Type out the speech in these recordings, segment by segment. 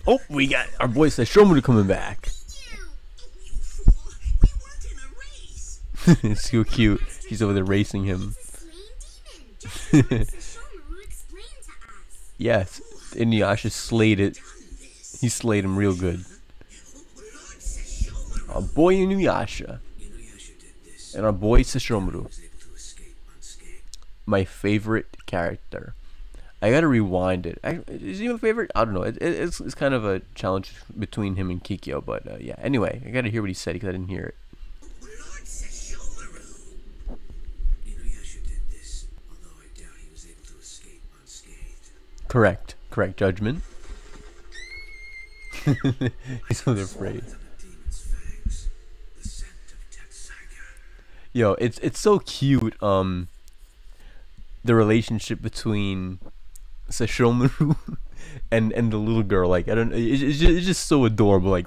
Oh, we got our boy Sesshomaru coming back. You fool! We weren't in a race. It's so cute. She's over there racing him. It's a slain demon, just as Sesshomaru explained to us. Yes, Inuyasha slayed it. Done this. He slayed him real good. Lord Sesshomaru. Our boy Inuyasha Inuyasha did this. and our boy Sesshomaru, Was able to escape unscathed. my favorite character. I gotta rewind it. Is he my favorite? I don't know. It's kind of a challenge between him and Kikyo, but yeah. Anyway, I gotta hear what he said because I didn't hear it. Lord Sesshomaru. Inuyasha did this, although I doubt he was able to escape unscathed. Correct judgment. He's so afraid. On the demon's fangs, the scent of Tetsaiga. Yo, it's so cute. The relationship between Sesshomaru and the little girl. Like I don't. It's just so adorable.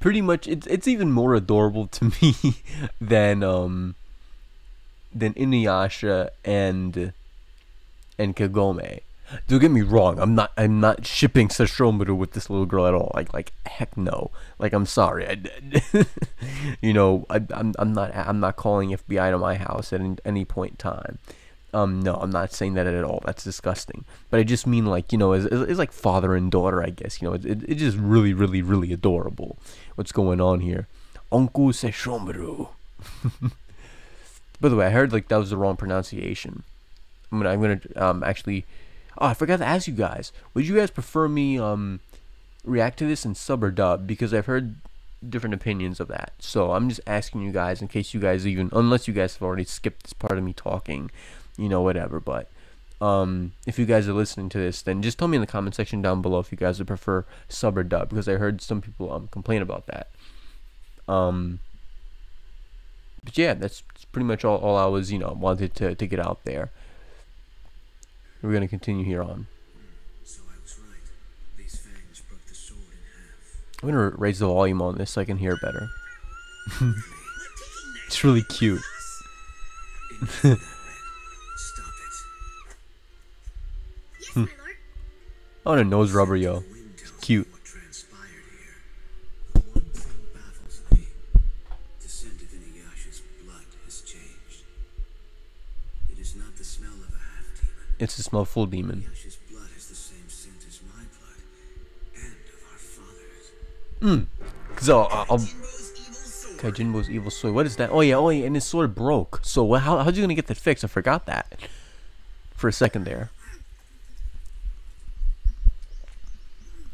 Pretty much it's even more adorable to me than Inuyasha and Kagome. Don't get me wrong. I'm not shipping Sesshomaru with this little girl at all. Like heck no. Like I'm sorry. I'm not calling FBI to my house at any point in time. No, I'm not saying that at all. That's disgusting. But I just mean it's like father and daughter. I guess it's just really really really adorable. What's going on here, Uncle Sesshomaru? By the way, I heard that was the wrong pronunciation. I'm gonna actually. Oh, I forgot to ask you guys. Would you guys prefer me react to this in sub or dub? Because I've heard different opinions of that. So I'm just asking you guys in case you guys unless you guys have already skipped this part of me talking, whatever. But if you guys are listening to this, then just tell me in the comment section down below if you guys would prefer sub or dub, because I heard some people complain about that. But yeah, that's pretty much all I was wanted to get out there. We're gonna continue here on. So I was right. These fangs broke the sword in half. I'm gonna raise the volume on this so I can hear better. We're taking that It's really cute. Enough, Red. Stop it. Yes, my lord. I want a nose rubber, yo. The wind tells me Cute. what transpired here. One thing baffles me. The scent of Inuyasha's blood has changed. It is not the smell of a half-demon. It's the smell full demon. Inuyasha's blood has the same scent as my blood, and of our fathers. So Jinro's evil sword. Kaijinbo's evil sword. What is that? Oh yeah, and his sword broke. So how's you gonna get that fixed? I forgot that for a second there.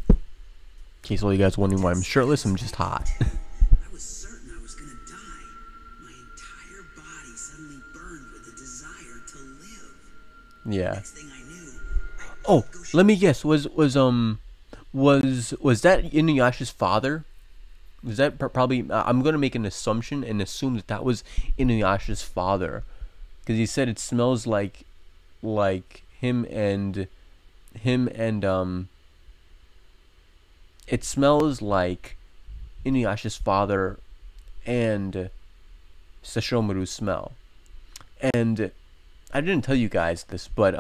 In case all you guys wondering why I'm shirtless, I'm just hot. I was certain I was gonna die. My entire body suddenly burned with a desire to live. Yeah. Next thing I knew, Oh, let me guess. Was that Inuyasha's father? Was that probably? I'm gonna make an assumption and assume that was Inuyasha's father, because he said it smells like him and it smells like Inuyasha's father and Sesshomaru's smell. And I didn't tell you guys this, but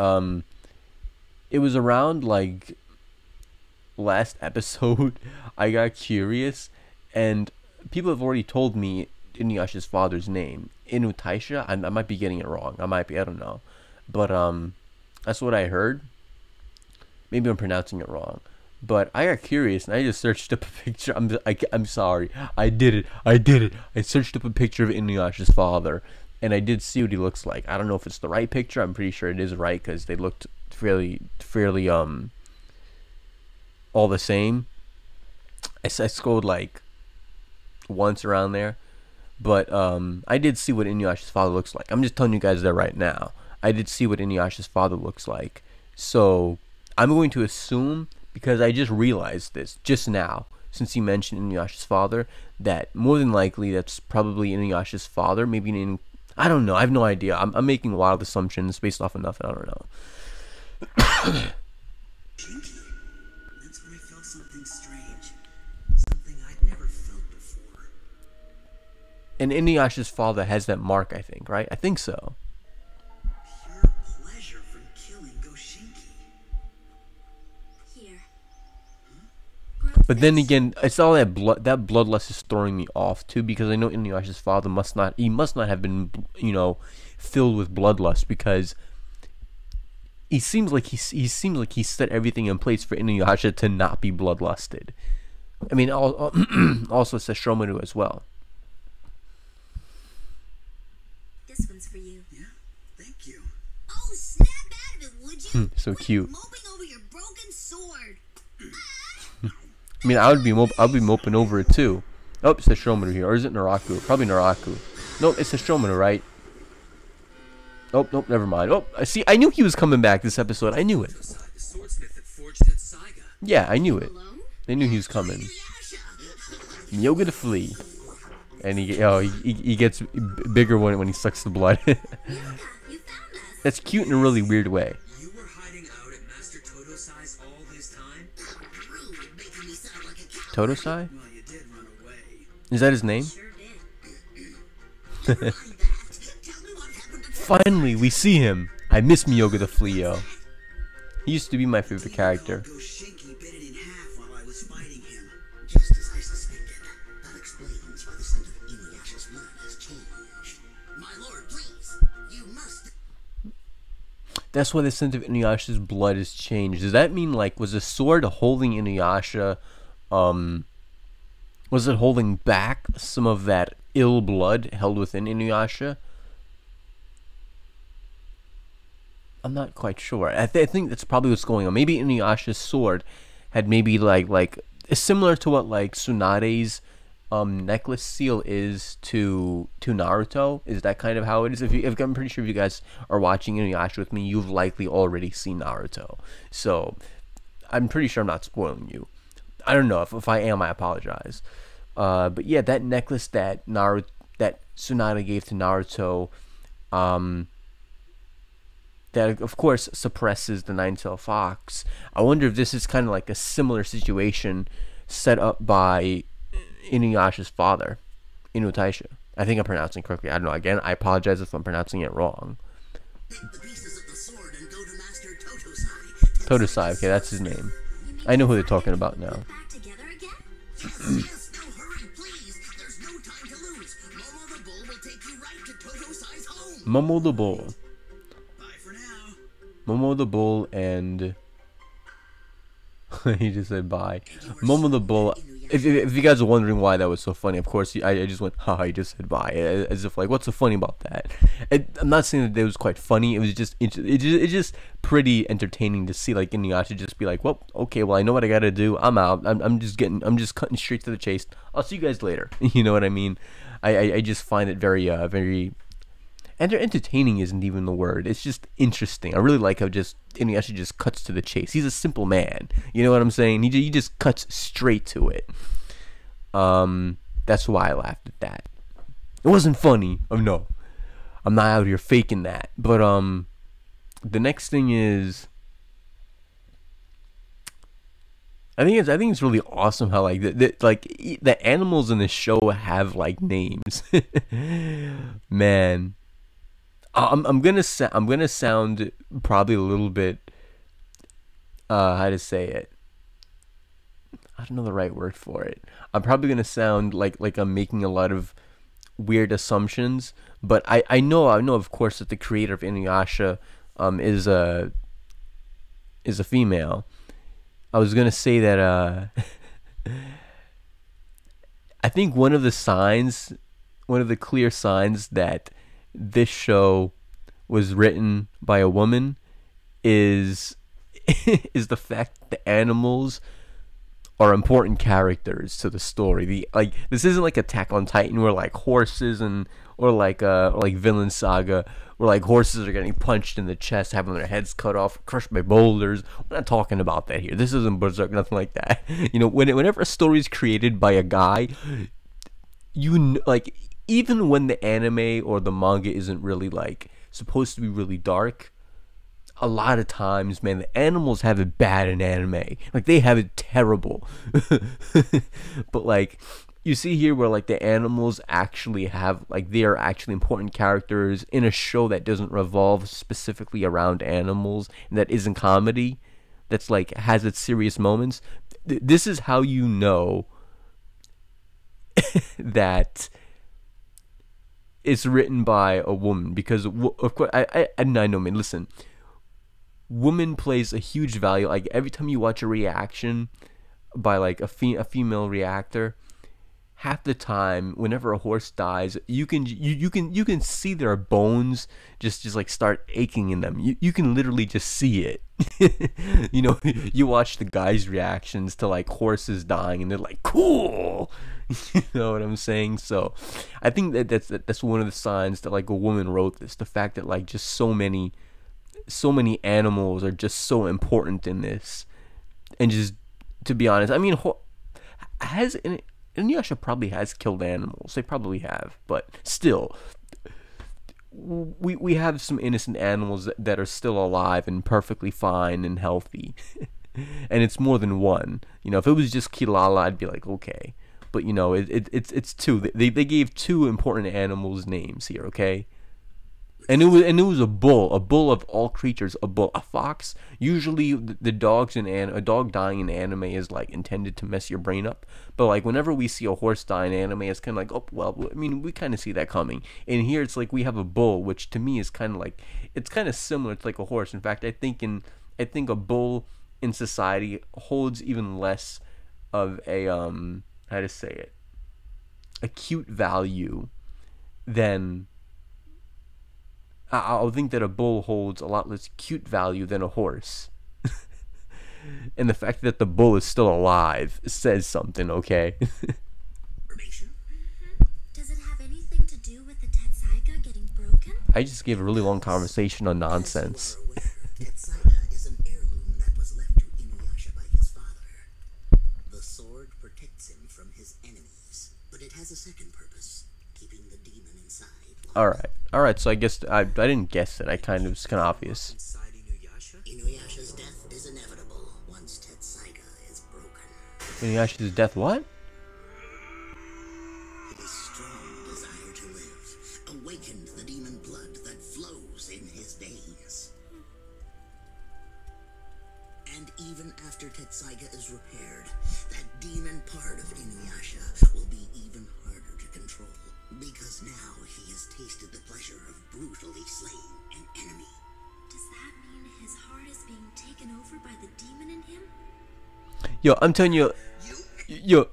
it was around last episode I got curious, and people have already told me Inuyasha's father's name, Inutaisha. I might be getting it wrong. I don't know, but that's what I heard. Maybe I'm pronouncing it wrong, but I got curious and I just searched up a picture. I'm sorry, I did it. I searched up a picture of Inuyasha's father, and I did see what he looks like. I don't know if it's the right picture. I'm pretty sure it is right because they looked fairly all the same. I scrolled once around there, but I did see what Inuyasha's father looks like. I'm just telling you guys that right now. I did see what Inuyasha's father looks like, so I'm going to assume, because I just realized this just now since you mentioned Inuyasha's father, that more than likely that's probably Inuyasha's father. Maybe I don't know. I have no idea. I'm making wild assumptions based off of nothing. I don't know. Shinky. That's when I felt something strange. Something I'd never felt before. And Inuyasha's father has that mark, I think, right? I think so. Pure pleasure from killing Goshinki. But then again, it's all that blood. That bloodlust is throwing me off too, because I know Inuyasha's father must not. He must not have been, filled with bloodlust, because he seems like he seems like he set everything in place for Inuyasha to not be bloodlusted. I mean, also Sesshomaru as well. This one's for you. Yeah, thank you. Oh, snap out of it, would you? So Quit cute. moping over your broken sword. I mean, I'd be moping over it too. Oh, it's Sesshomaru here, or is it Naraku? Probably Naraku. Nope, it's Sesshomaru, right? Oh, nope, never mind. Oh, I see. I knew he was coming back this episode. I knew it. Tosai, the swordsmith that forged that Saiga. Yeah, I knew it. Alone? They knew he was coming. Inuyasha. Yoga the flea, and he gets bigger when he sucks the blood. Yoga, you found us. That's cute in a really weird way. You were hiding out at Master Totosai's all this time? Rude, making me sound like a coward. Totosai? Well, you did run away. Is that his name? Sure did. Mind that. Tell me what happened to Finally, we see him. I miss Miyoga the flea, yo. He used to be my favorite character. Goshinki bit it in half while I was fighting him. Just as I suspected. That explains why the scent of Inuyasha's blood has changed. my lord, please. You must. That's why the scent of Inuyasha's blood has changed. Does that mean, like, was the sword holding Inuyasha, was it holding back some of that ill blood held within Inuyasha? I'm not quite sure. I think that's probably what's going on. Maybe Inuyasha's sword had maybe like similar to what like Tsunade's necklace seal is to Naruto. Is that kind of how it is? If I'm pretty sure if you guys are watching Inuyasha with me, you've likely already seen Naruto. So I'm pretty sure I'm not spoiling you. I don't know if I am. I apologize. But yeah, that necklace that Tsunade gave to Naruto, that of course suppresses the Nine-Tailed Fox. I wonder if this is kind of like a similar situation set up by Inuyasha's father, Inutaisha. I think I'm pronouncing it correctly. I don't know. Again, I apologize if I'm pronouncing it wrong. Take the pieces of the sword and go to Master Totosai. Totosai, okay, that's his name. I know who they're talking about now. Back together again? Yes, now hurry, please. There's no time to lose. Momo the Bull will take you right to Totosai's home. Momo the Bull. Bye for now. Momo the Bull and... he just said bye. Momo the Bull... If you guys are wondering why that was so funny, of course, I just went, haha, he just said bye. As if, like, what's so funny about that? I'm not saying that it was quite funny. It was just, it's just pretty entertaining to see, like, Inuyasha just be like, well, okay, well, I know what I gotta do. I'm out. I'm just cutting straight to the chase. I'll see you guys later. You know what I mean? I just find it very, entertaining isn't even the word. It's just interesting. I really like how just Inuyasha just cuts to the chase. He's a simple man. You know what I'm saying? He just cuts straight to it. That's why I laughed at that. It wasn't funny. Oh no, I'm not out here faking that. But the next thing is, I think it's really awesome how like the animals in the show have like names. Man. I'm gonna sound probably a little bit how to say it. I don't know the right word for it. I'm probably gonna sound like I'm making a lot of weird assumptions, but I know of course that the creator of Inuyasha is a female. I was gonna say that I think one of the clear signs that this show was written by a woman is the fact that the animals are important characters to the story. This isn't like Attack on Titan where like horses or like Vinland Saga where like horses are getting punched in the chest, having their heads cut off, crushed by boulders. We're not talking about that here. This isn't Berserk, nothing like that. You know, whenever a story is created by a guy, even when the anime or the manga isn't really like supposed to be really dark, a lot of times, man, the animals have it bad in anime. Like they have it terrible. But like you see here where like the animals actually have like they are actually important characters in a show that doesn't revolve specifically around animals and that isn't comedy, that's like has its serious moments. this is how you know that it's written by a woman, because of course I know, man, listen, woman plays a huge value. Like every time you watch a reaction by like a female reactor, half the time whenever a horse dies, you can see their bones just like start aching in them. You can literally just see it. You know, you watch the guys' reactions to like horses dying and they're like, cool. You know what I'm saying? So I think that's one of the signs that like a woman wrote this, the fact that like just so many animals are just so important in this. And just to be honest, I mean, Inuyasha probably has killed animals. They probably have, but still, we have some innocent animals that are still alive and perfectly fine and healthy. And it's more than one. You know, if it was just Kilala, I'd be like, okay. But you know, it's two. They gave two important animals names here, okay? And it was a bull of all creatures, a bull, a fox. Usually the dogs in a dog dying in anime is like intended to mess your brain up. But like whenever we see a horse die in anime, it's kind of like, oh well, I mean, we kind of see that coming. And here it's like we have a bull, which to me is kind of like, it's kind of similar to like a horse. In fact, I think a bull in society holds even less of a how to say it, acute value than. I'll think that a bull holds a lot less cute value than a horse. And the fact that the bull is still alive says something, okay? Information? Does it have anything to do with the Tetsaiga getting broken? I just gave a really long conversation on nonsense. As you are aware, Tetsaiga is an heirloom that was left to Inuyasha by his father. The sword protects him from his enemies, but it has a second purpose, keeping the demon inside. Alright, so I guess I didn't guess it. It's kind of obvious. Inside Inuyasha? Inuyasha's death is inevitable once Tetsaiga is broken. Inuyasha's death, what? His strong desire to live awakened the demon blood that flows in his veins. And even after Tetsaiga is repaired, that demon part of Inuyasha will be even harder to control, because now he has tasted the pleasure of brutally slaying an enemy. Does that mean his heart is being taken over by the demon in him? Yo, I'm telling you, yo,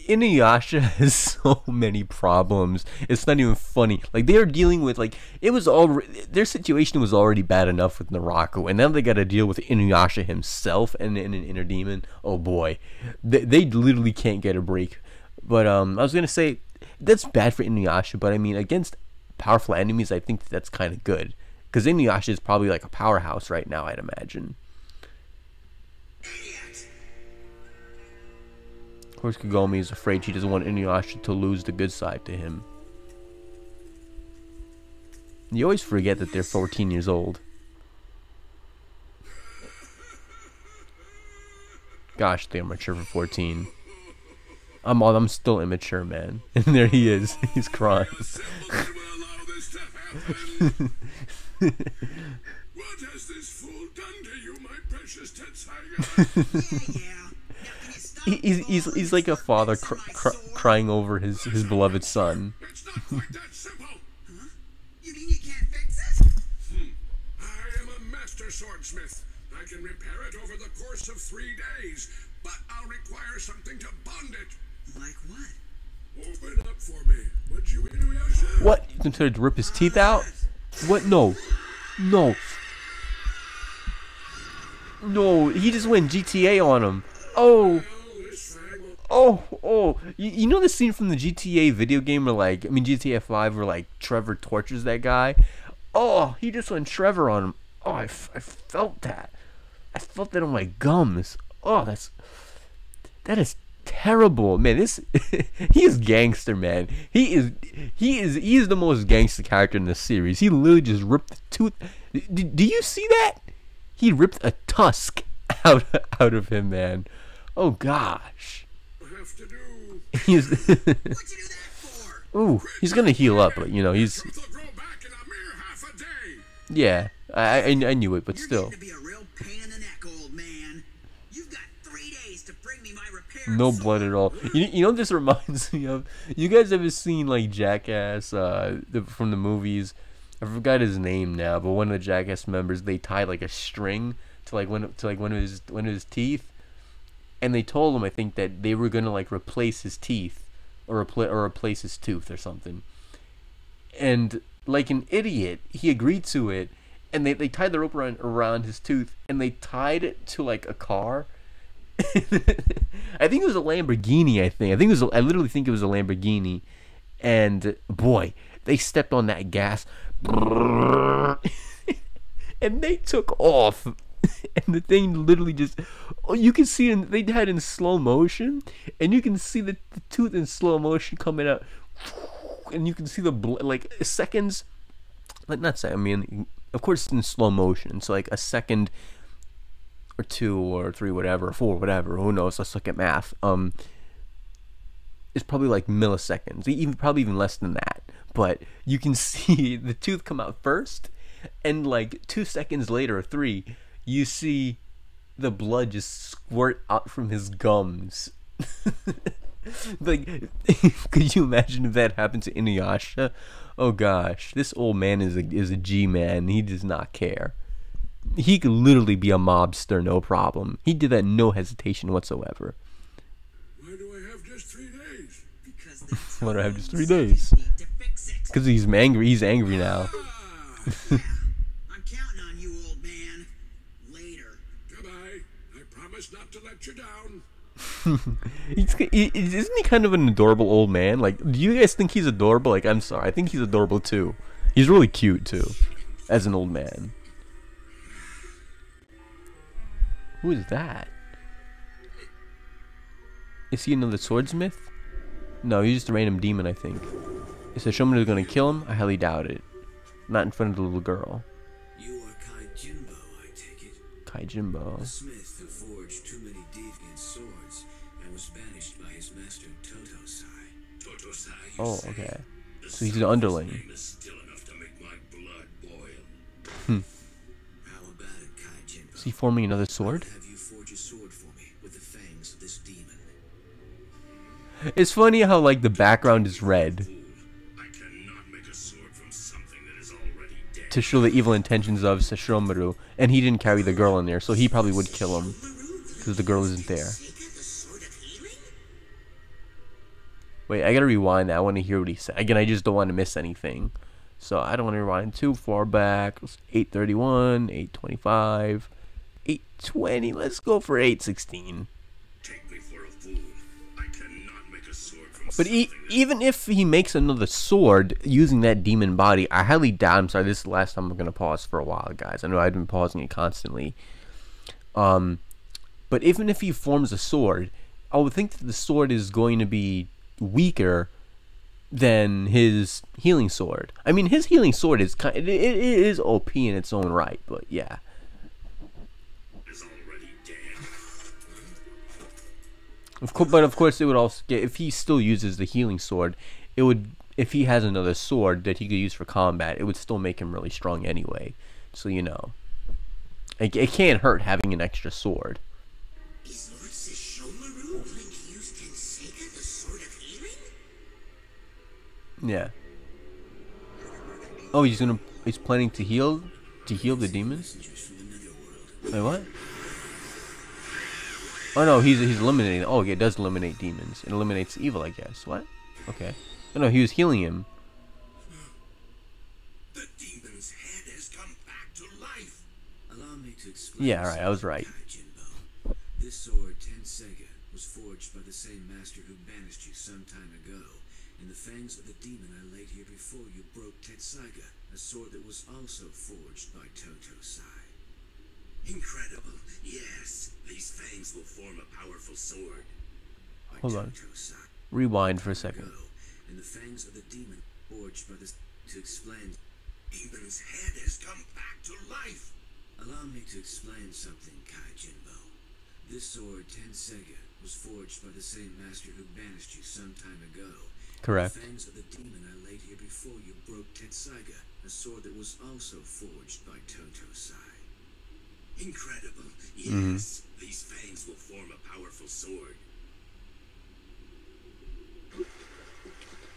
Inuyasha has so many problems. It's not even funny. Like, they are dealing with, like, their situation was already bad enough with Naraku, and now they got to deal with Inuyasha himself and an inner demon. Oh boy, they literally can't get a break. But I was gonna say that's bad for Inuyasha, but I mean, against powerful enemies, I think that's kind of good, because Inuyasha is probably like a powerhouse right now, I'd imagine. Of course, Kagome is afraid. She doesn't want Inuyasha to lose the good side to him. You always forget that they're 14 years old. Gosh, they're mature for 14. I'm still immature, man. And there he is. He's crying. What has this fool done to you, my precious Tetsaiga? He's like a father crying over his beloved son. It's not quite that simple. You mean you can't fix it? I am a master swordsmith. I can repair it over the course of 3 days, but I'll require something to bond it. Like what? Open up for me, would you, Inuyasha? What? You considered to rip his teeth out? What? No. No. No, he just went GTA on him. Oh. Oh. You know the scene from the GTA video game where, like, I mean, GTA 5 where, like, Trevor tortures that guy? Oh, he just went Trevor on him. Oh, I felt that. I felt that on my gums. Oh, that is terrible, man. He is gangster, man. He is the most gangster character in the series. He literally just ripped the tooth. Do you see that? He ripped a tusk out of him, man. Oh gosh. Have to do. He's What'd you do that for? ooh, he's gonna heal up, but you know he's Truth will grow back in a mere half a day. yeah. I knew it, but You're still. getting to be a real pain in the neck, old man. You've got 3 days to bring me my No blood at all. You know what this reminds me of? You guys ever seen like Jackass from the movies? I forgot his name now, but one of the Jackass members, they tied like a string to like one of his teeth, and they told him, I think, that they were gonna like replace his teeth or replace his tooth or something. And like an idiot, he agreed to it, and they tied the rope around his tooth, and they tied it to like a car. I think it was a Lamborghini. I literally think it was a Lamborghini, and boy, they stepped on that gas, and they took off, and the thing literally just, you can see they had in slow motion, and you can see the tooth in slow motion coming out, and you can see the like seconds, like not seconds. I mean, of course it's in slow motion, so like a second or 2 or 3, whatever, 4, whatever, who knows, let's look at math. It's probably like milliseconds, probably even less than that, but you can see the tooth come out first, and like 2 seconds later or 3, you see the blood just squirt out from his gums. Like, could you imagine if that happened to Inuyasha? Oh gosh, this old man is a G-man. He does not care. He could literally be a mobster, no problem. He did that no hesitation whatsoever. Why do I have just 3 days? Because that's Why do I have just 3 how days? you need to fix it. Because he's angry. He's angry now. I'm counting on you, old man. Later. Goodbye. I promise not to let you down. Isn't he kind of an adorable old man? Like, do you guys think he's adorable? Like, I'm sorry, I think he's adorable too. He's really cute too, as an old man. Who is that? Is he another swordsmith? No, he's just a random demon, I think. Is the showman gonna kill him? I highly doubt it. Not in front of the little girl. You are Kai Jinbo, I take it. Kai Jimbo. The smith who forged too many deviant swords and was banished by his master Totosai. Totosai, you Oh, say? okay. The So he's sound an of his underling. name is still enough to make my blood boil. How about it, Kai Jinbo? Is he forming another sword? Have you forge a sword for me with the fangs of this demon? It's funny how like the background is red Fool, I cannot make a sword from something that is already dead. to show the evil intentions of Sesshomaru, and he didn't carry the girl in there, so he probably would kill him because the girl isn't there. Sega, the sword of healing? Wait, I gotta rewind that. I want to hear what he said. Again, I just don't want to miss anything. So I don't want to rewind too far back. 8:31, 8:25, 8:20. Let's go for 8:16. Take me for a fool. I cannot make a sword from But something that even if he makes another sword using that demon body, I highly doubt. I'm sorry, this is the last time I'm gonna pause for a while, guys. I know I've been pausing it constantly. But even if he forms a sword, I would think that the sword is going to be weaker than his healing sword. I mean, his healing sword is it is OP in its own right, but yeah. is already dead. But of course, it would also get, if he still uses the healing sword, it would, if he has another sword that he could use for combat, it would still make him really strong anyway. So you know, it can't hurt having an extra sword. Is Lord Sesshomaru willing to use Tenseiga, the sword of healing? Yeah. Oh, he's planning to heal the demons. Wait, what? Oh no, he's eliminating. Oh, yeah, it does eliminate demons. It eliminates evil, I guess. What? Okay. Oh no, he was healing him. The demon's head has come back to life. Allow me to explain. Yeah, alright, I was right. Kai Jinbo. This sword, Tenseiga, was forged by the same master who banished you some time ago. In the fangs of the demon I laid here before you broke Tenseiga, a sword that was also forged by Totosai. Incredible. Yes, these fangs will form a powerful sword. By Hold on. Totosai. Rewind for a second. Go, and the fangs of the demon forged by this to explain. Demon's head has come back to life. Allow me to explain something, Kai Jinbo. This sword, Tenseiga, was forged by the same master who banished you some time ago. Correct. The fangs of the demon I laid here before you broke Tenseiga, a sword that was also forged by Totosai. Incredible. Yes, these fangs will form a powerful sword.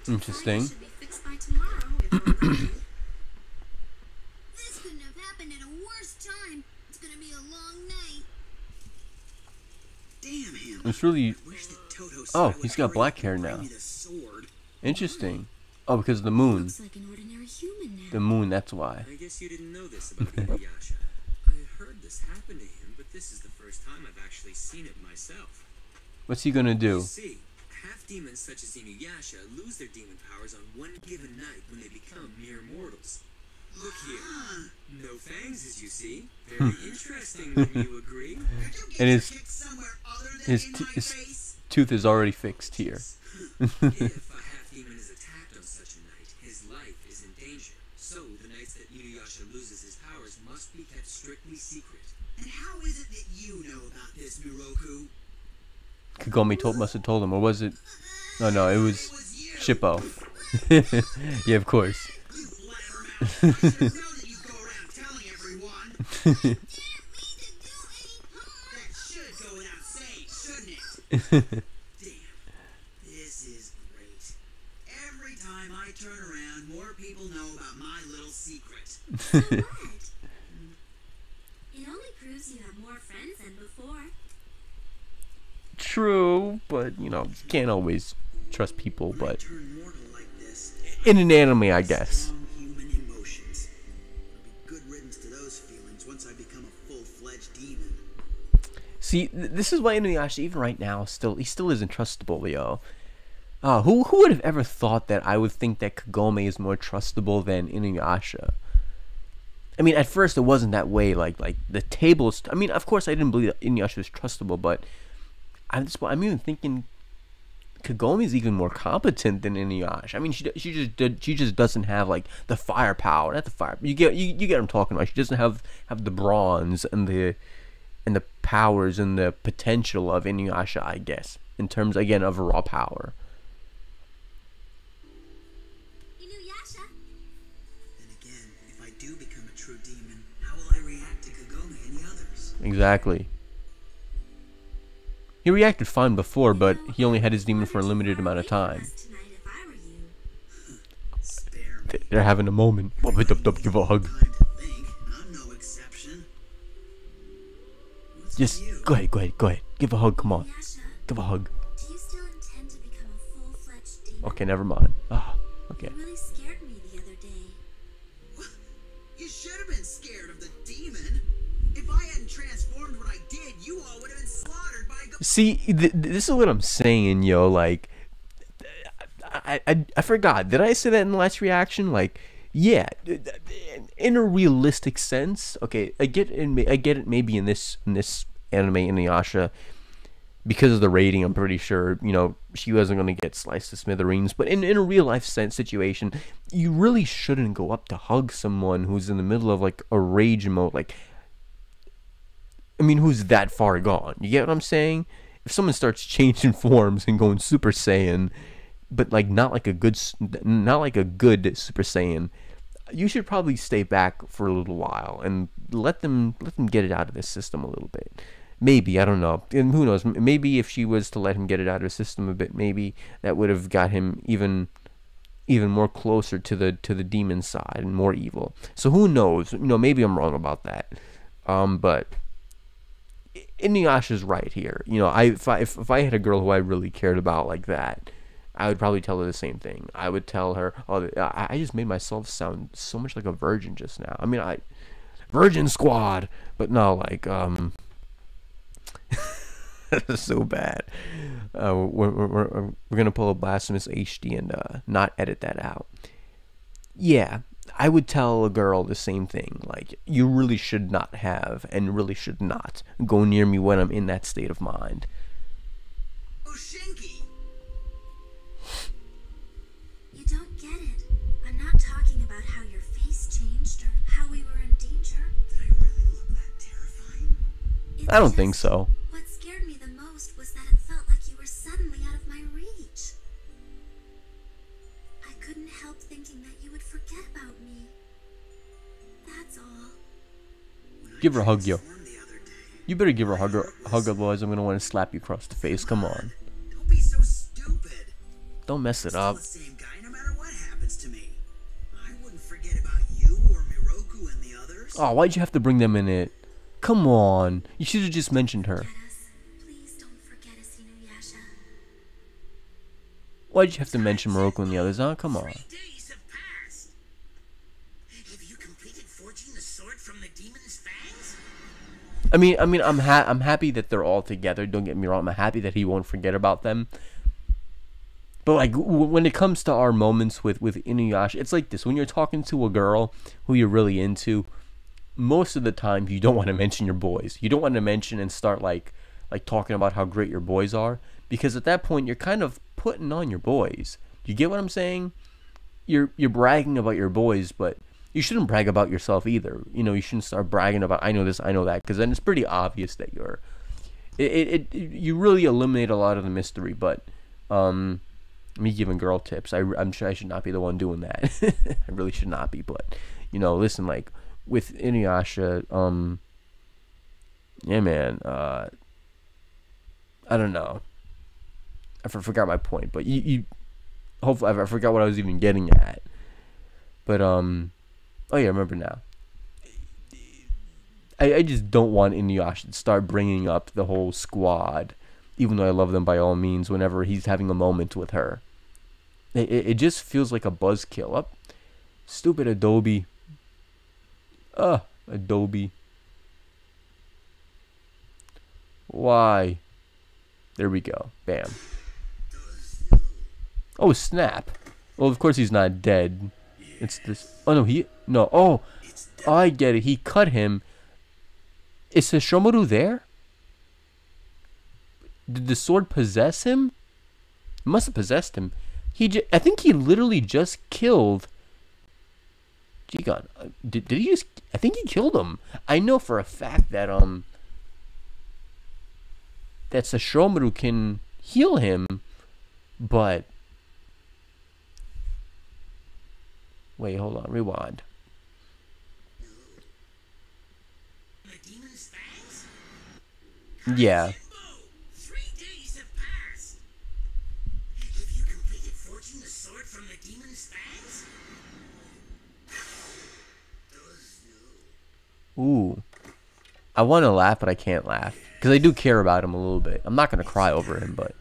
Interesting. Should be fixed by tomorrow if we're lucky. This couldn't have happened at a worse time. It's gonna be a long night. Damn him. It's really Wish that Toto Oh, Sai he's would got hurry black up hair and bring now. me the sword. interesting. Oh, because of the moon. Looks like an ordinary human now. The moon, that's why. I guess you didn't know this about Inuyasha. I heard this happen to him, but this is the first time I've actually seen it myself. What's he gonna You do? see, half demons such as Inuyasha lose their demon powers on one given night when they become mere mortals. Look here. No fangs, as you see. Very interesting, wouldn't you agree? And his Kick somewhere other than his in t- my his face? tooth is already fixed here. If a half-demon is attacked on such a night, his life is in danger. So, the nights that Inuyasha loses his powers must be kept strictly secret. And how is it that you know about this, Miroku? Kagome must have told him, or was it? No, it was you. Shippo. Yeah, of course. You blabbermouth. I should know that you go around telling everyone. That should go without saying, shouldn't it? Damn. This is great. Every time I turn around, more people know about my little secret. So what? It only proves you have more friends than before. True, but you know, you can't always trust people. When I But turn mortal like this, in an anime, I guess. strong human emotions. It'll be good riddance to those feelings once I become a full-fledged demon. See, this is why Inuyasha, even right now, he still isn't trustable, yo. Who would have ever thought that I would think that Kagome is more trustable than Inuyasha? I mean, at first it wasn't that way. Like the tables. I mean, of course, I didn't believe that Inuyasha was trustable, but I'm even thinking Kagome is even more competent than Inuyasha. I mean, she just doesn't have like the firepower. Not the fire. You get what I'm talking about. She doesn't have the bronze and the powers and the potential of Inuyasha, I guess, in terms again of raw power. Inuyasha? Then again, if I do become a true demon, how will I react to Kagome and the others? Exactly. He reacted fine before, but he only had his demon for a limited amount of time. Tonight, if I were you. Spare me. They're having a moment. Give a hug. Time to think. I'm no exception. What's Just with you? go ahead. Give a hug. Come on, Inuyasha, give a hug. do you still intend to become a full-fledged demon? Okay, never mind. Okay. You really scared me the other day. What? You should have been scared of the demon. If I hadn't transformed when I did, you all would have been slaughtered by See, this is what I'm saying, yo. Like, I forgot. Did I say that in the last reaction? Like, yeah, in a realistic sense. Okay, I get it. Maybe in this anime, Inuyasha, because of the rating, I'm pretty sure she wasn't gonna get sliced to smithereens. But in a real life sense situation, you really shouldn't go up to hug someone who's in the middle of like a rage mode. Like, I mean, who's that far gone? You get what I'm saying? If someone starts changing forms and going Super Saiyan, but like not like a good Super Saiyan, you should probably stay back for a little while and let them get it out of the system a little bit. Maybe, I don't know. And who knows? Maybe if she was to let him get it out of the system a bit, maybe that would have got him even more closer to the demon side and more evil. So who knows? Maybe I'm wrong about that. But Inuyasha's right here. If I had a girl who I really cared about like that, I would probably tell her the same thing. I would tell her, "Oh, I just made myself sound so much like a virgin just now." I mean, Virgin Squad, but no, like that's so bad. We're gonna pull a Blasphemous HD and not edit that out. Yeah. I would tell a girl the same thing. Like, you really should not have and really should not go near me when I'm in that state of mind. Shinky. You don't get it. I'm not talking about how your face changed or how we were in danger. Did I really look that terrifying? It's I don't think just- so. What scared me the most was that it felt like you were suddenly out of my reach. I couldn't help thinking that you would forget about me. That's all. When I Give her a hug, yo. transformed the other day, You better give her a hug, otherwise I'm gonna want to slap you across the face. Come on. don't be so stupid. Don't mess it Still up. the same guy happens to me. I wouldn't forget about you or Miroku and the others. Oh, why'd you have to bring them in it? Come on. You should have just mentioned her. Forget us. Please don't forget us, Inuyasha. Why'd you have to mention Miroku and the others, huh? Come on. 3 days have passed. Have you completed forging the sword from the demon's fangs? I mean, I'm happy that they're all together. Don't get me wrong. I'm happy that he won't forget about them. But like when it comes to our moments with Inuyasha, it's like this: when you're talking to a girl who you're really into, most of the time you don't want to mention your boys. You don't want to mention and start like talking about how great your boys are, because at that point you're kind of putting on your boys. You get what I'm saying? You're bragging about your boys, but you shouldn't brag about yourself either. You know, you shouldn't start bragging about I know this, I know that, because then it's pretty obvious that you really eliminate a lot of the mystery. But me giving girl tips, I'm sure I should not be the one doing that. I really should not be. But you know, listen, like with Inuyasha, yeah, man, I don't know. I forgot my point, but you hopefully I forgot what I was even getting at. But oh yeah, I remember now. I just don't want Inuyasha to start bringing up the whole squad, even though I love them by all means, whenever he's having a moment with her. It just feels like a buzzkill. Up, stupid Adobe. Adobe. Why? There we go. Bam. Oh, snap. Well, of course he's not dead. It's this. Oh, no, no. Oh, I get it. He cut him. Is Sesshomaru there? Did the sword possess him? It must have possessed him. I think he literally just killed Jigen. Did he just? I think he killed him. I know for a fact that that Sesshomaru can heal him, but wait, hold on, rewind. The demon's fangs? Yeah. 3 days have passed. Have you completed forging the sword from the demon's fangs? Ooh. I want to laugh, but I can't laugh. Because I do care about him a little bit. I'm not going to cry over him, but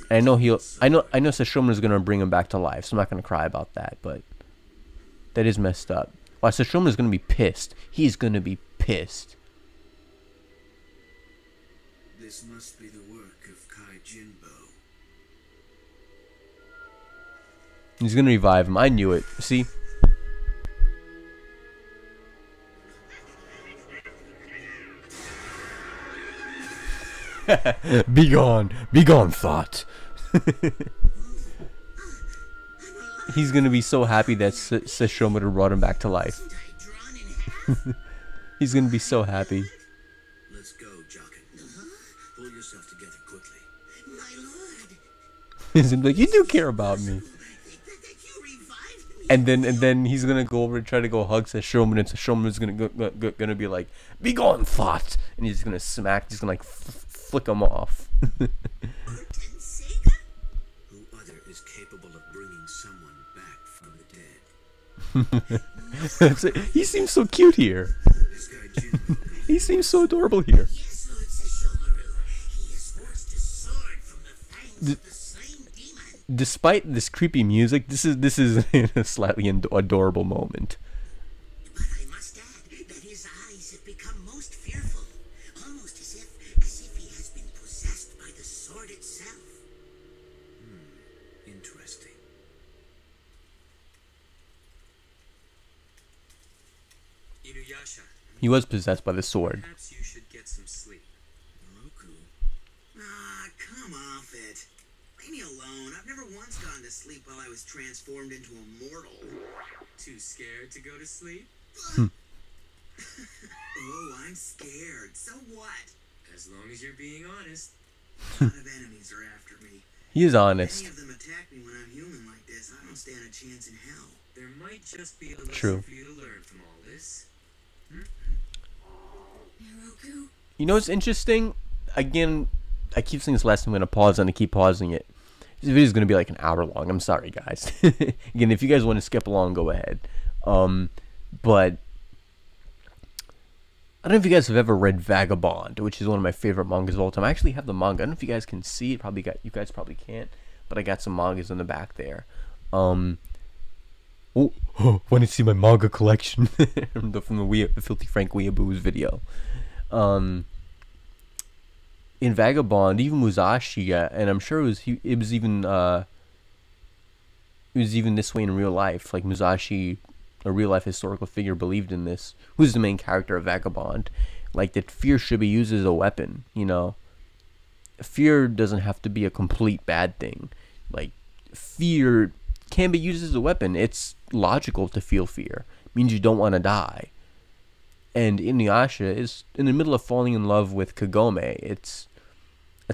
I know I know Sesshomaru is going to bring him back to life, so I'm not going to cry about that, but that is messed up. Wow, Sesshomaru is going to be pissed. He's going to be pissed. This must be the work of Kai Jinbo. He's going to revive him. I knew it. See? Be gone, thought. He's gonna be so happy that Sesshomaru brought him back to life. He's gonna be so happy. Let's go, Jokin. Pull yourself together quickly. My lord, He's gonna be like, you do care about me. that you revived me. And then he's gonna go over and try to go hug Sesshomaru, and Sesshomaru's gonna be like, be gone, thought, and he's gonna smack, he's gonna like flick him off. Tenseiga? Who other is capable of bringing someone back from the dead? That's it. He seems so cute here. This guy Jinbo. He seems so adorable here. Yes, Lord Sesshomaru. He has forged a sword from the fangs of the slain demon. Despite this creepy music, this is a slightly adorable moment. But I must add that his eyes have become most fearful, almost as if he has been possessed by the sword itself. Interesting. Inuyasha, He was possessed by the sword. perhaps you should get some sleep. Roku? Ah, come off it. Leave me alone. I've never once gone to sleep while I was transformed into a mortal. Too scared to go to sleep? Oh, I'm scared. So what? As long as you're being honest. A lot of enemies are after me. He is Many honest. of them attack me when I'm human like this. I don't stand a chance in hell. There might just be a lesson True. for you to learn from all this. Miroku? You know what's interesting? Again, I keep saying this last time, I'm going to pause and I keep pausing it. This video is gonna be like an hour long. I'm sorry, guys. Again, if you guys want to skip along, go ahead. But I don't know if you guys have ever read Vagabond, which is one of my favorite mangas of all time. I actually have the manga. I don't know if you guys can see it. You guys probably can't, but I got some mangas in the back there. Want to see my manga collection from the Filthy Frank Weeaboo's video. In Vagabond, even Musashi, and I'm sure it was even this way in real life. Like Musashi, a real life historical figure, believed in this. Who's the main character of Vagabond? Like that fear should be used as a weapon. You know, fear doesn't have to be a complete bad thing. Like fear can be used as a weapon. It's logical to feel fear. It means you don't want to die. And Inuyasha is in the middle of falling in love with Kagome. It's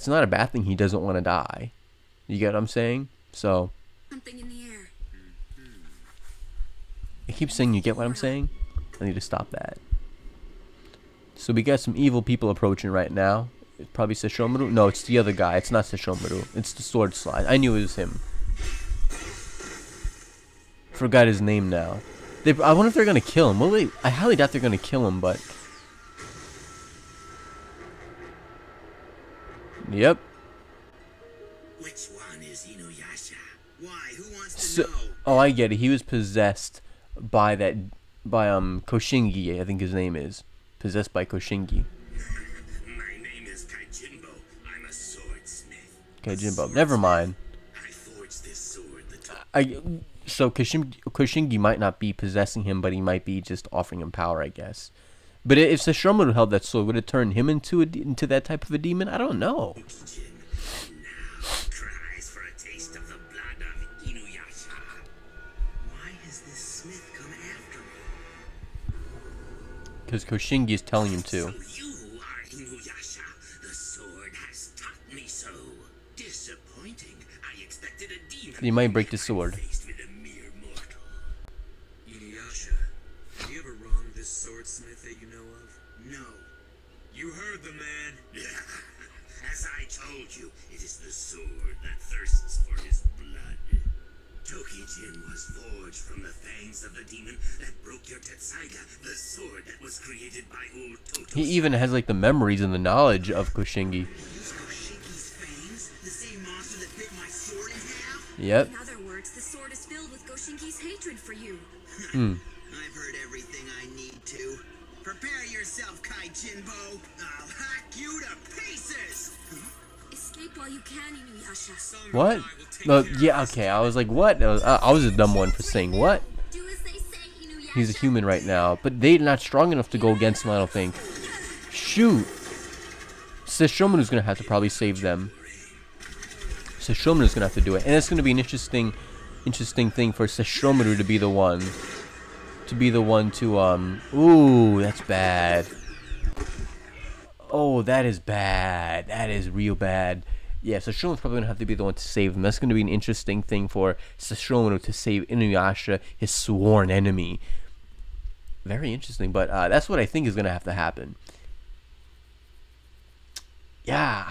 not a bad thing he doesn't want to die. You get what I'm saying? So Something in the air. I keep saying you get what I'm saying. I need to stop that. So we got some evil people approaching right now. It's probably Sesshomaru. No, it's the other guy. It's not Sesshomaru. It's the sword slide. I knew it was him. Forgot his name now. I wonder if they're gonna kill him. Well, wait, I highly doubt they're gonna kill him, but yep. Which one is Inuyasha? Why? Who wants to know? Oh, I get it. He was possessed by Koshingi, I think his name is. Possessed by Koshingi. My name is Kaijinbo. I'm a swordsmith. Kaijinbo. Never mind. I forged this sword. So Koshingi might not be possessing him, but he might be just offering him power, I guess. But if Sesshomaru held that sword, would it turn him into that type of a demon? I don't know. Now cries for a taste of the blood of Inuyasha. Why has this smith come after me? Because Koshingi is telling him to. So you are Inuyasha. The sword has taught me so. Disappointing. I expected a demon. He might break the sword. Faced with a mere mortal. Inuyasha, have you ever wronged this swordsmith that you know of? No. You heard the man. As I told you, it is the sword that thirsts for his blood. Tokijin was forged from the fangs of the demon that broke your Tetsaiga, the sword that was created by old Toto. He even has like the memories and the knowledge of Koshingi. Use Koshingi's fangs, the same monster that bit my sword in half? Yep. In other words, the sword is filled with Goshinki's hatred for you. I've heard everything I need to. Prepare yourself, Kaijinbo. I'll hack you to pieces! Escape while you can, Inuyasha. What? No, yeah, okay. I was like, what? I was a dumb one for saying what? Do as they say, Inuyasha. He's a human right now, but they're not strong enough to go against him, I don't think. Shoot. Sesshomaru's gonna have to probably save them. Sesshomaru's gonna have to do it, and it's gonna be an interesting thing for Sesshomaru to be the one. Ooh, that's bad. Oh, that is bad. That is real bad. Yeah, Sesshomaru's probably gonna have to be the one to save him. That's gonna be an interesting thing for Sesshomaru to save Inuyasha, his sworn enemy. Very interesting, but that's what I think is gonna have to happen. Yeah,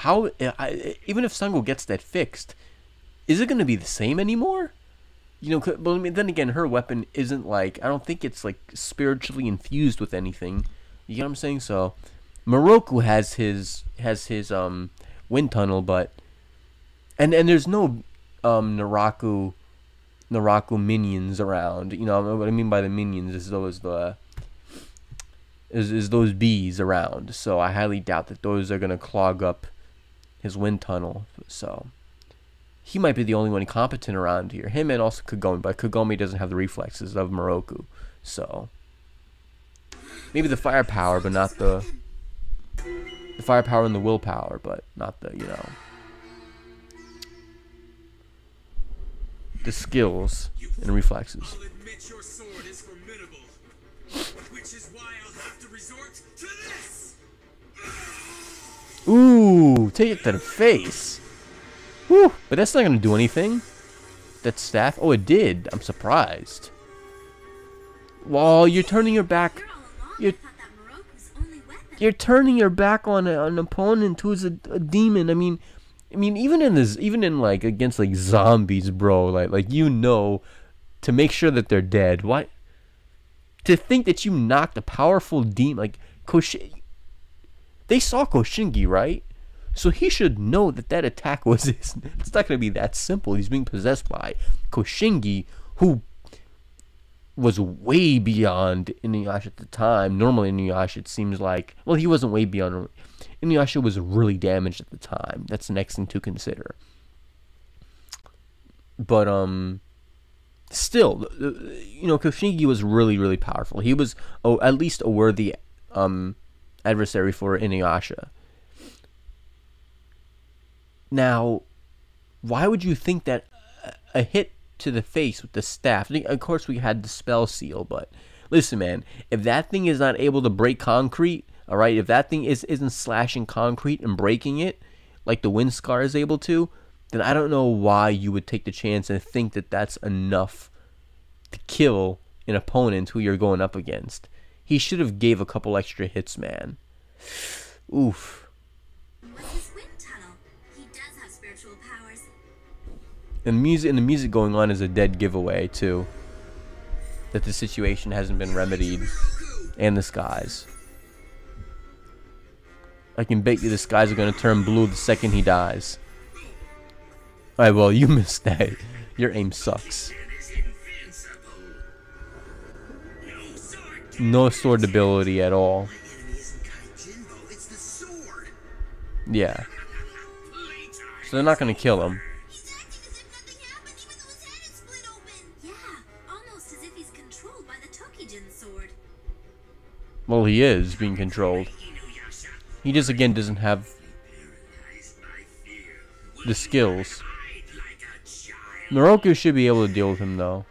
even if Sango gets that fixed, is it gonna be the same anymore? You know, but I mean, then again, her weapon isn't like, I don't think it's like spiritually infused with anything. You get what I'm saying? So Moroku has his wind tunnel, but and there's no Naraku minions around. You know what I mean by the minions is those bees around. So I highly doubt that those are gonna clog up his wind tunnel. So he might be the only one competent around here. Him and also Kagome, but Kagome doesn't have the reflexes of Moroku. So maybe the firepower, but not the firepower and the willpower, but not the, you know, the skills and reflexes. I'll admit your sword is formidable, which is why I'll have to resort to this. Ooh, take it to the face. Whew, but that's not gonna do anything. That staff. Oh, it did. I'm surprised. Well, you're turning your back. You're all along. I thought that Moroku's only weapon. You're turning your back on an opponent who's a demon. I mean, I mean, even in like against like zombies, bro, like you know, to make sure that they're dead. Why? To think that you knocked a powerful demon like they saw Koshingi, right? So he should know that that attack was his. It's not going to be that simple. He's being possessed by Koshingi, who was way beyond Inuyasha at the time. Normally Inuyasha, it seems like, well, he wasn't way beyond. Inuyasha was really damaged at the time. That's the next thing to consider. But still, you know, Koshingi was really, really powerful. He was at least a worthy adversary for Inuyasha. Now, why would you think that a hit to the face with the staff? Of course, we had the spell seal, but listen, man, if that thing is not able to break concrete, all right, if that thing isn't slashing concrete and breaking it like the Wind Scar is able to, then I don't know why you would take the chance and think that that's enough to kill an opponent who you're going up against. He should have gave a couple extra hits, man. Oof. What's his wind tunnel? He does have spiritual powers. And the music going on is a dead giveaway too. That the situation hasn't been remedied. And the skies. I can bet you the skies are gonna turn blue the second he dies. Alright, well, you missed that. Your aim sucks. No sword ability at all. My enemy isn't Kaijinbo, it's the sword. Yeah. So they're not gonna kill him. He's acting as if nothing happened, even though his head is split open. Yeah, almost as if he's controlled by the Tokijin sword. Well, he is being controlled. He just, again, doesn't have the skills. Moroku should be able to deal with him, though.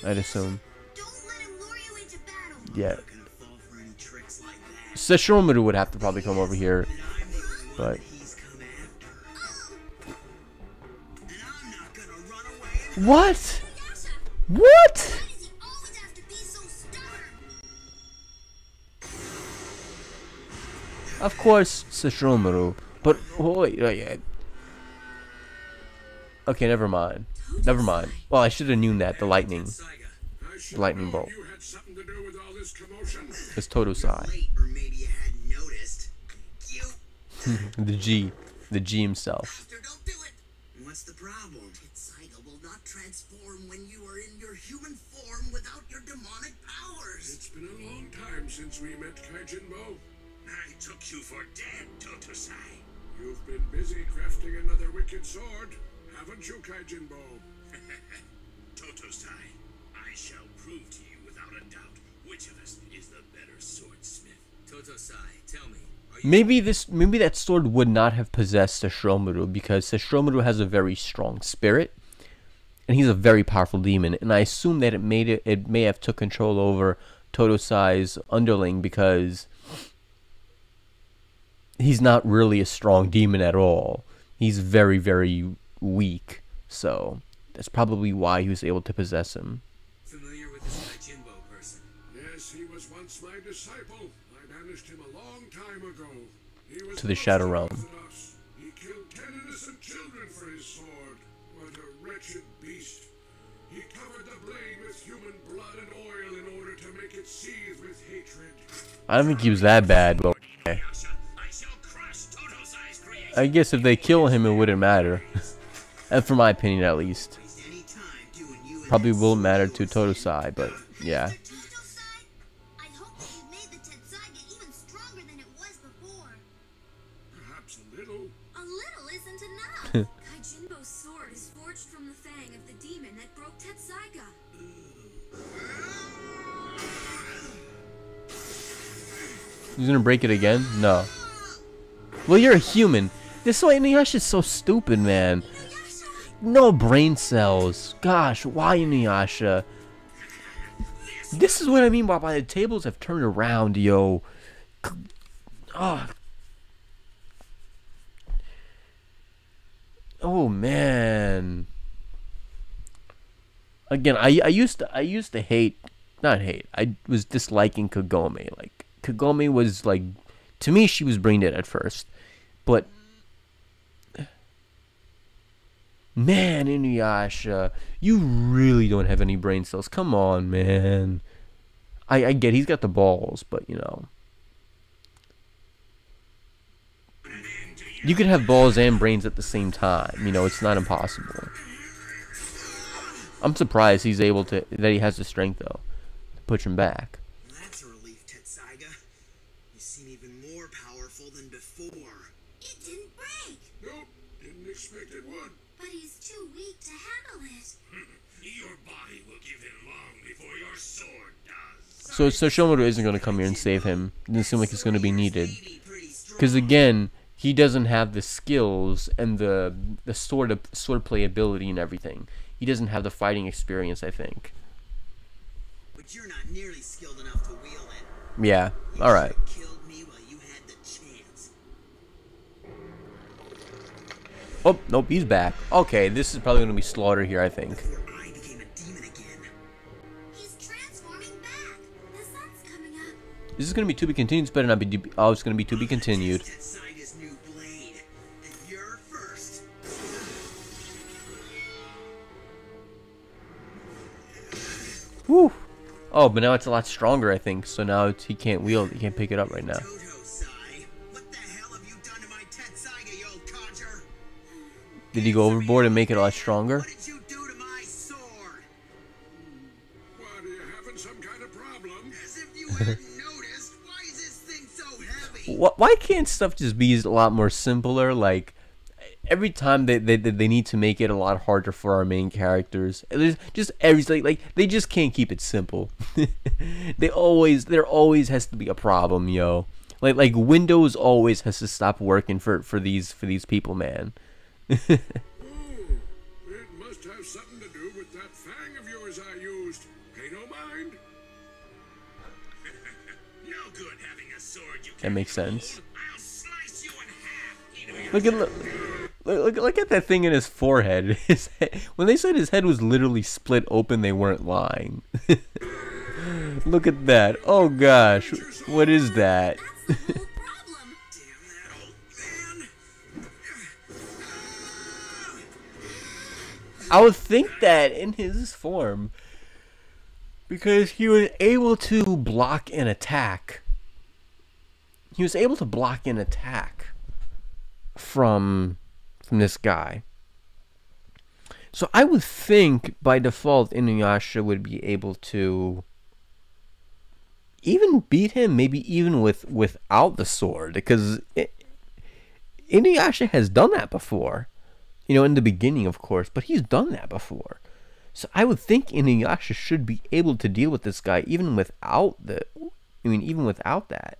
I'd assume. Don't let him lure you into battle. Yeah. Not gonna fall for any tricks like that. Sesshomaru would have to probably come over here. I'm the only one But that he's come after. And I'm not gonna run away. what? Yasha, What? why does he always have to be so stubborn? Of course, Sesshomaru. But wait. Okay, never mind. Never mind. Well, I should have known that. The lightning. I should Lightning know bolt. You had something to do with all this commotion. It's Totosai. Late, or maybe you hadn't noticed. You The G himself. bastard, don't do it. What's the problem? Tetsaiga will not transform when you are in your human form without your demonic powers. It's been a long time since we met Kaijinbo. I took you for dead, Totosai. You've been busy crafting another wicked sword, haven't you, Kaijinbo? Totosai, I shall prove to you without a doubt which of us is the better swordsmith. Totosai, tell me, are you Maybe that sword would not have possessed Sesshomaru because Sesshomaru has a very strong spirit, and he's a very powerful demon. And I assume that it may have took control over Totosai's underling because he's not really a strong demon at all. He's very, very weak. So that's probably why he was able to possess him. familiar with this Kaijinbo person? Yes, he was once my disciple. I banished him a long time ago. He was To the much Shadow stronger Realm. than us. He killed 10 innocent children for his sword. What a wretched beast. He covered the blade with human blood and oil in order to make it seethe with hatred. I don't think he was that bad, but okay. I shall crush Totosai's creation. I guess if they kill him, it wouldn't matter. And for my opinion, at least. Waste any time doing you and Probably will matter to Totosai, but yeah. Totosai, I hope that you made the Tetsaiga even stronger than it was before. Perhaps a little. A little isn't enough. Kaijinbo's sword is forged from the fang of the demon that broke Tetsaiga. He's gonna break it again? No. Well, you're a human. This way, Inuyasha's so stupid, man. No brain cells. Gosh, why Inuyasha? This is what I mean by the tables have turned around, yo. Oh. Oh man. Again, I used to hate, not hate. I was disliking Kagome. Like Kagome was like, to me she was brain dead at first, but Man, Inuyasha, you really don't have any brain cells. Come on, man. I get he's got the balls, but, you know. You could have balls and brains at the same time. You know, it's not impossible. I'm surprised he's able to, that he has the strength, though, to push him back. That's a relief, Tetsaiga. You seem even more powerful than before. It didn't break, Nope, didn't expect it would. but he's too weak to handle it. Your body will give in long before your sword does. So Shomoto isn't going to come here and save him. It doesn't seem like it's going to be needed. Because, again, he doesn't have the skills and the sword play ability and everything. He doesn't have the fighting experience, I think. But you're not nearly skilled enough to wield it. Yeah, alright. You killed me while you had the chance. Oh, nope, he's back. Okay, this is probably going to be slaughter here, I think. Before I became a demon again. He's transforming back. The sun's coming up. This is going to be to be continued. It's better not be... Oh, it's going to be to be continued. Tetsaiga's new blade. And you're first. Whew. Oh, but now it's a lot stronger, I think. So now he can't wield. He can't pick it up right now. Toto-sai, what the hell have you done to my Tetsaiga, you old codger? Did he go overboard and make it a lot stronger? What did you do to my sword? What, are you having some kind of problem? As if you hadn't noticed. Why is this thing so heavy? Why can't stuff just be a lot more simpler? Like, every time they need to make it a lot harder for our main characters. There's just everything, like they just can't keep it simple. there always has to be a problem, yo. Like Windows always has to stop working for these people, man. Oh, it must have something to do with that fang of yours I used. Pay no mind. No good having a sword you That makes sense. I'll slice you in half. Look at that thing in his forehead. His head, when they said his head was literally split open, they weren't lying. Look at that. Oh gosh, what is that? That's the whole problem. Damn that old man. I would think that in his form, because he was able to block an attack. He was able to block an attack from this guy. So I would think by default Inuyasha would be able to even beat him, maybe even without the sword, because Inuyasha has done that before. You know, in the beginning, of course, but he's done that before. So I would think Inuyasha should be able to deal with this guy even without even without that.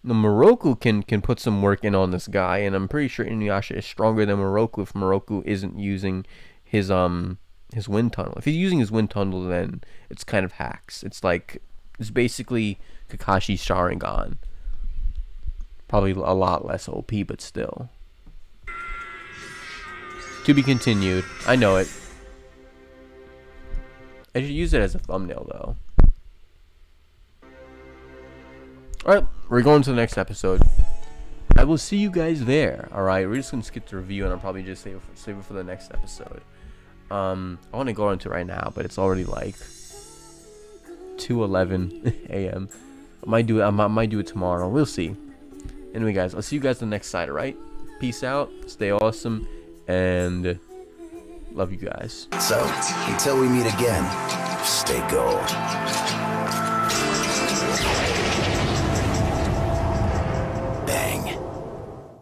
Now, Moroku can put some work in on this guy, and I'm pretty sure Inuyasha is stronger than Moroku if Moroku isn't using his wind tunnel. If he's using his wind tunnel, then it's kind of hacks. It's basically Kakashi's Sharingan. Probably a lot less OP, but still. To be continued. I know it. I should use it as a thumbnail, though. Alright, we're going to the next episode. I will see you guys there. Alright, we're just going to skip the review, and I'll probably just save it for the next episode. I want to go into it right now, but it's already like 2:11 a.m. I might do it tomorrow. We'll see. Anyway, guys, I'll see you guys on the next side, alright? Peace out. Stay awesome. And love you guys. So, until we meet again, stay gold.